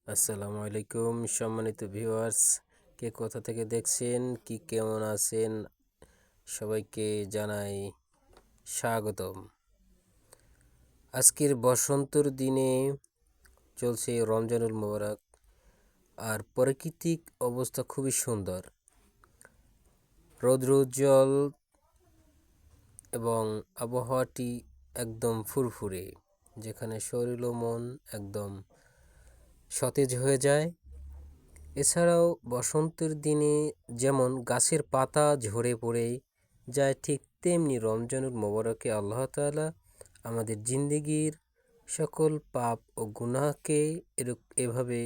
আসসালামু আলাইকুম সম্মানিত ভিউয়ার্স, কে কোথা থেকে দেখছেন, কি কেমন আছেন, সবাইকে জানাই স্বাগতম। আজকের বসন্তর দিনে চলছে রমজানুল মোবারক, আর প্রাকৃতিক অবস্থা খুবই সুন্দর, রৌদ্রোজ্জ্বল এবং আবহাওয়াটি একদম ফুরফুরে, যেখানে শরীর ও মন একদম সতেজ হয়ে যায়। এছাড়াও বসন্তের দিনে যেমন গাছের পাতা ঝরে পড়ে যায়, ঠিক তেমনি রমজানুল মোবারকে আল্লাহ তাআলা আমাদের জিন্দেগির সকল পাপ ও গুনাহকে এভাবে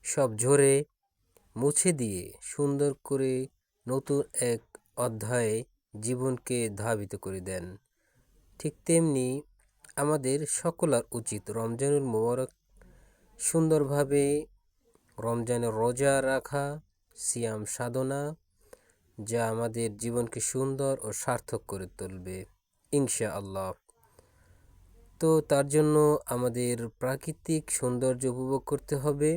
সব ঝরে মুছে দিয়ে সুন্দর করে নতুন এক অধ্যায়ে জীবনকে ধাবিত করে দেন। ঠিক তেমনি আমাদের সকলার উচিত রমজানুল মোবারক সুন্দরভাবে রমজানের রোজা রাখা, সিয়াম সাধনা, যা আমাদের জীবনকে সুন্দর ও সার্থক করে তুলবে ইনশাআল্লাহ। তো তার জন্য আমাদের প্রাকৃতিক সৌন্দর্য উপভোগ করতে হবে,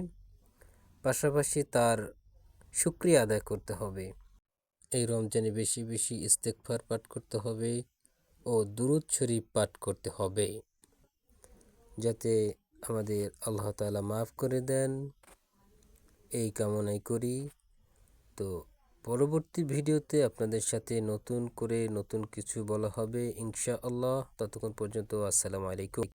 পাশাপাশি তার শুকরিয়া আদায় করতে হবে। এই রমজানে বেশি বেশি ইস্তেগফার পাঠ করতে হবে ও দুরূদ শরীফ পাঠ করতে হবে, যাতে আমাদের আল্লাহ তাআলা মাফ করে দেন, এই কামনাই করি। তো পরবর্তী ভিডিওতে আপনাদের সাথে নতুন করে নতুন কিছু বলা হবে ইনশাআল্লাহ। ততক্ষণ পর্যন্ত আসসালামু আলাইকুম।